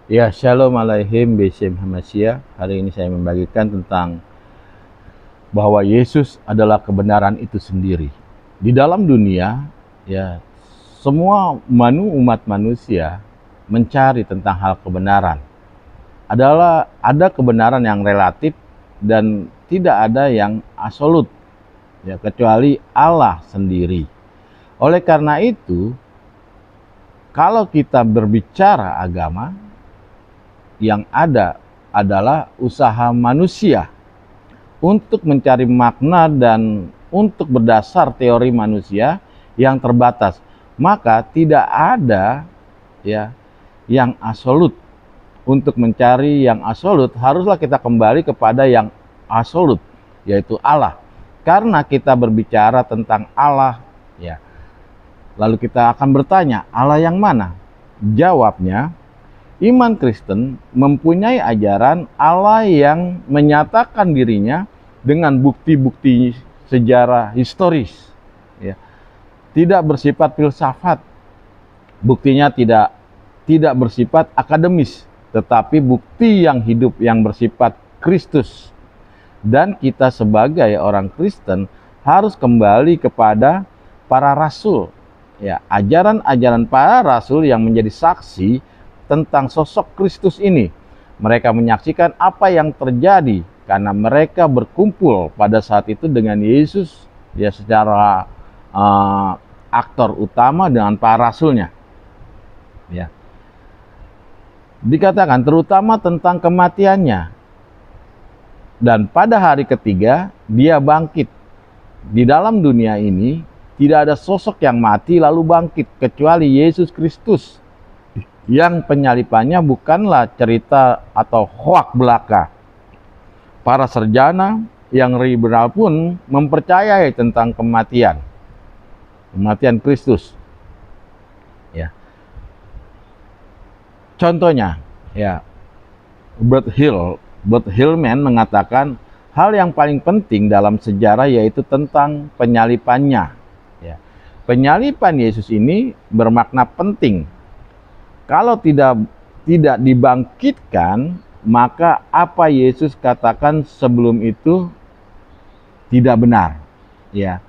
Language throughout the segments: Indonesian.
Ya, Shalom Aleichem Beshem Hamasya. Hari ini saya membagikan tentang bahwa Yesus adalah kebenaran itu sendiri. Di dalam dunia, ya, semua umat manusia mencari tentang hal kebenaran. Ada kebenaran yang relatif dan tidak ada yang absolut, ya, kecuali Allah sendiri. Oleh karena itu, kalau kita berbicara agama, yang ada adalah usaha manusia untuk mencari makna dan untuk berdasar teori manusia yang terbatas. Maka tidak ada, ya, yang absolut. Untuk mencari yang absolut haruslah kita kembali kepada yang absolut, yaitu Allah. Karena kita berbicara tentang Allah, ya. Lalu kita akan bertanya, Allah yang mana? Jawabnya, iman Kristen mempunyai ajaran Allah yang menyatakan dirinya dengan bukti-bukti sejarah historis, ya. Tidak bersifat filsafat, buktinya tidak bersifat akademis, tetapi bukti yang hidup yang bersifat Kristus. Dan kita sebagai orang Kristen harus kembali kepada para rasul, ya, ajaran-ajaran para rasul yang menjadi saksi tentang sosok Kristus ini. Mereka menyaksikan apa yang terjadi karena mereka berkumpul pada saat itu dengan Yesus, ya, secara aktor utama dengan para rasulnya, ya. Dikatakan terutama tentang kematiannya, dan pada hari ketiga dia bangkit. Di dalam dunia ini tidak ada sosok yang mati lalu bangkit kecuali Yesus Kristus, yang penyalipannya bukanlah cerita atau hoak belaka. Para sarjana yang liberal pun mempercayai tentang kematian Kristus, ya. Contohnya, ya, Bert Hillman mengatakan hal yang paling penting dalam sejarah yaitu tentang penyalipannya, ya. Penyalipan Yesus ini bermakna penting. Kalau tidak dibangkitkan, maka apa Yesus katakan sebelum itu tidak benar, ya.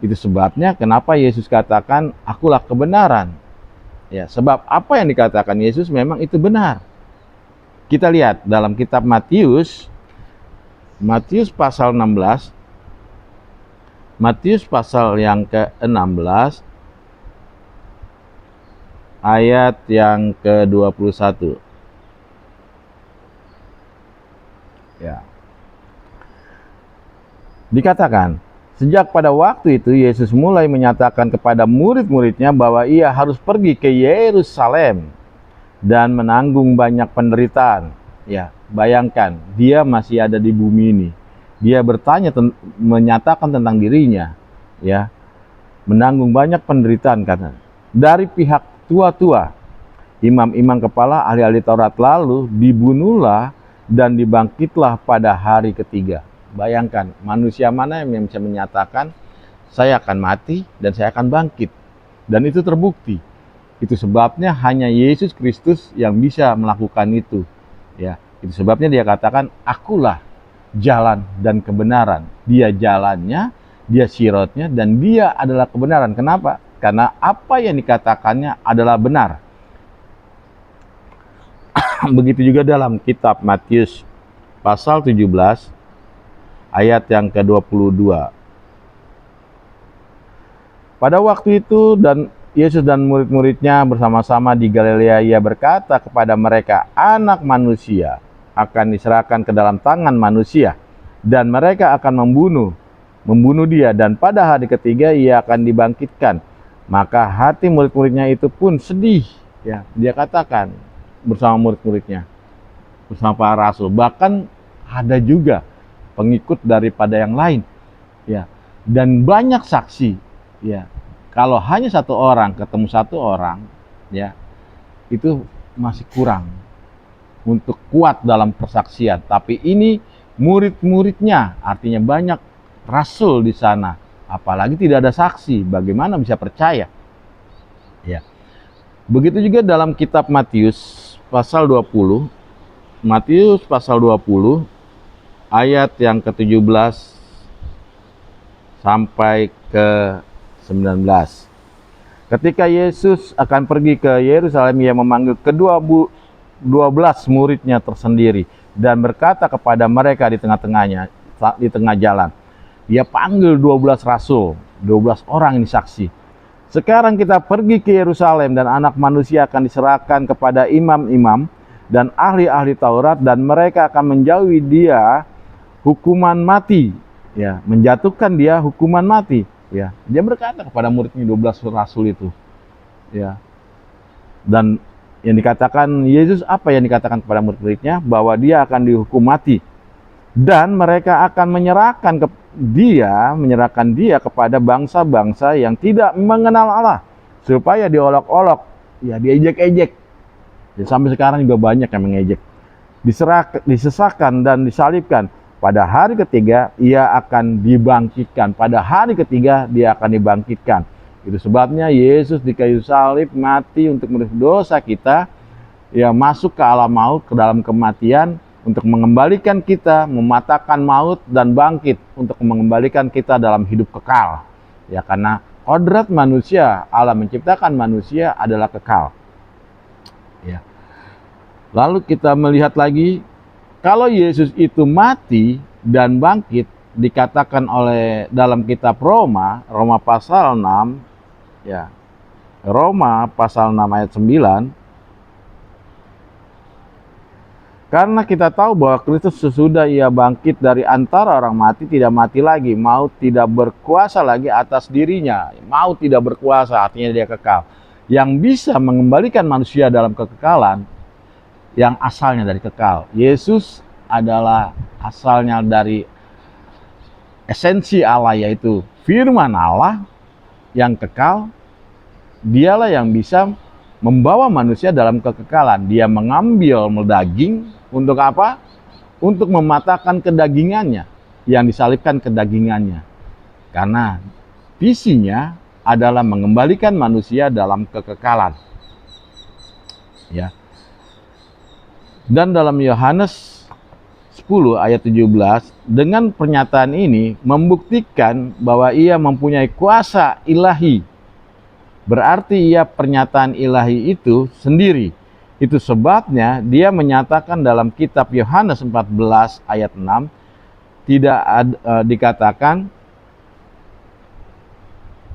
Itu sebabnya kenapa Yesus katakan akulah kebenaran, ya. Sebab apa yang dikatakan Yesus memang itu benar. Kita lihat dalam kitab Matius pasal 16, Matius pasal yang ke-16 ayat yang ke-21. Ya. Dikatakan, sejak pada waktu itu Yesus mulai menyatakan kepada murid-muridnya bahwa ia harus pergi ke Yerusalem dan menanggung banyak penderitaan. Ya, bayangkan, dia masih ada di bumi ini. Dia menyatakan tentang dirinya, ya, menanggung banyak penderitaan karena dari pihak tua-tua, imam-imam kepala, ahli-ahli Taurat, lalu dibunuhlah dan dibangkitlah pada hari ketiga. Bayangkan, manusia mana yang bisa menyatakan saya akan mati dan saya akan bangkit, dan itu terbukti. Itu sebabnya hanya Yesus Kristus yang bisa melakukan itu, ya. Itu sebabnya dia katakan akulah jalan dan kebenaran. Dia jalannya, dia sirotnya, dan dia adalah kebenaran. Kenapa? Karena apa yang dikatakannya adalah benar. Begitu juga dalam kitab Matius pasal 17 ayat yang ke-22. Pada waktu itu Yesus dan murid-muridnya bersama-sama di Galilea, ia berkata kepada mereka, anak manusia akan diserahkan ke dalam tangan manusia, dan mereka akan membunuh dia, dan pada hari ketiga ia akan dibangkitkan. Maka hati murid-muridnya itu pun sedih, ya. Dia katakan bersama murid-muridnya, bersama para rasul, bahkan ada juga pengikut daripada yang lain, ya, dan banyak saksi, ya. Kalau hanya satu orang ketemu satu orang, ya, itu masih kurang untuk kuat dalam persaksian. Tapi ini murid-muridnya, artinya banyak rasul di sana. Apalagi tidak ada saksi, bagaimana bisa percaya? Ya. Begitu juga dalam kitab Matius pasal 20, Matius pasal 20 ayat yang ke-17 sampai ke-19. Ketika Yesus akan pergi ke Yerusalem, ia memanggil ke-12 muridnya tersendiri dan berkata kepada mereka di tengah jalan. Dia panggil 12 rasul, 12 orang ini saksi. Sekarang kita pergi ke Yerusalem dan Anak Manusia akan diserahkan kepada imam-imam dan ahli-ahli Taurat, dan mereka akan menjauhi dia hukuman mati, ya, menjatuhkan dia hukuman mati, ya. Dia berkata kepada muridnya 12 rasul itu, ya. Dan yang dikatakan Yesus, apa yang dikatakan kepada murid-muridnya? Bahwa dia akan dihukum mati. Dan mereka akan menyerahkan dia kepada bangsa-bangsa yang tidak mengenal Allah, supaya diolok-olok, ya, diejek-ejek. Dan sampai sekarang juga banyak yang mengejek. Disesahkan dan disalibkan. Pada hari ketiga ia akan dibangkitkan. Pada hari ketiga dia akan dibangkitkan. Itu sebabnya Yesus di kayu salib mati untuk menebus dosa kita, ya, masuk ke alam maut, ke dalam kematian, untuk mengembalikan kita, mematahkan maut, dan bangkit untuk mengembalikan kita dalam hidup kekal. Ya, karena kodrat manusia, Allah menciptakan manusia adalah kekal. Ya. Lalu kita melihat lagi, kalau Yesus itu mati dan bangkit, dikatakan oleh dalam kitab Roma pasal 6, ya. Roma pasal 6 ayat 9. Karena kita tahu bahwa Kristus sesudah ia bangkit dari antara orang mati tidak mati lagi, maut tidak berkuasa lagi atas dirinya. Maut tidak berkuasa, artinya dia kekal. Yang bisa mengembalikan manusia dalam kekekalan, yang asalnya dari kekal. Yesus adalah asalnya dari esensi Allah, yaitu firman Allah yang kekal. Dialah yang bisa membawa manusia dalam kekekalan. Dia mengambil daging untuk apa? Untuk mematahkan kedagingannya, yang disalibkan kedagingannya. Karena visinya adalah mengembalikan manusia dalam kekekalan. Ya. Dan dalam Yohanes 10 ayat 17, dengan pernyataan ini membuktikan bahwa ia mempunyai kuasa ilahi. Berarti ia pernyataan ilahi itu sendiri. Itu sebabnya dia menyatakan dalam kitab Yohanes 14 ayat 6, dikatakan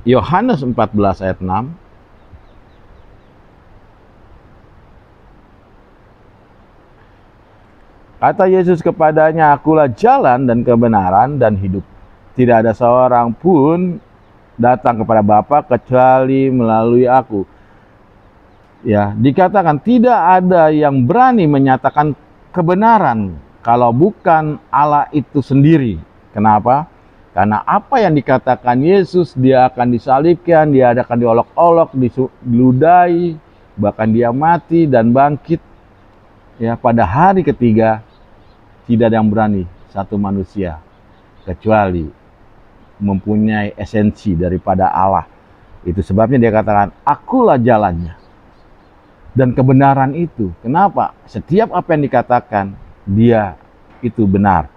Yohanes 14 ayat 6, kata Yesus kepadanya, "Akulah jalan dan kebenaran dan hidup. Tidak ada seorang pun datang kepada Bapa kecuali melalui aku." Ya, dikatakan tidak ada yang berani menyatakan kebenaran kalau bukan Allah itu sendiri. Kenapa? Karena apa yang dikatakan Yesus, dia akan disalibkan, dia akan diolok-olok, diludahi, bahkan dia mati dan bangkit. Ya, pada hari ketiga tidak ada yang berani, satu manusia, kecuali mempunyai esensi daripada Allah. Itu sebabnya dia katakan, "Akulah jalannya dan kebenaran itu." Kenapa? Setiap apa yang dikatakan, dia itu benar.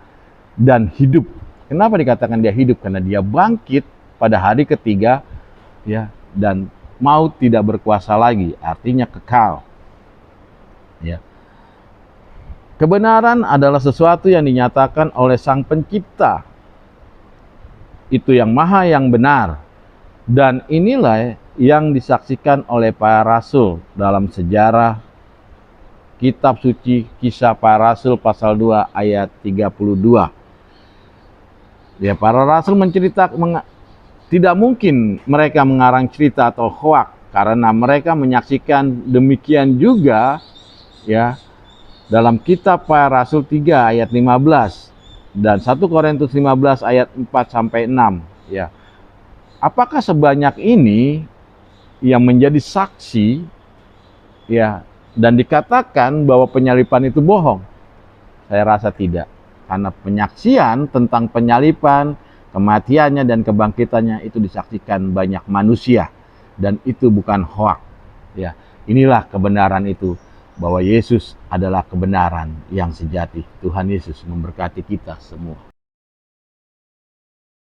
Dan hidup. Kenapa dikatakan dia hidup? Karena dia bangkit pada hari ketiga, ya, dan maut tidak berkuasa lagi, artinya kekal. Ya. Kebenaran adalah sesuatu yang dinyatakan oleh Sang Pencipta. Itu yang maha, yang benar. Dan inilah yang disaksikan oleh para rasul dalam sejarah kitab suci Kisah Para Rasul pasal 2 ayat 32. Ya, para rasul tidak mungkin mereka mengarang cerita atau hoak, karena mereka menyaksikan demikian juga, ya, dalam kitab Para Rasul 3 ayat 15 dan 1 Korintus 15 ayat 4 sampai 6, ya. Apakah sebanyak ini yang menjadi saksi, ya, dan dikatakan bahwa penyaliban itu bohong? Saya rasa tidak. Karena penyaksian tentang penyaliban, kematiannya dan kebangkitannya itu disaksikan banyak manusia, dan itu bukan hoak. Ya, inilah kebenaran itu. bahwa Yesus adalah kebenaran yang sejati. Tuhan Yesus memberkati kita semua.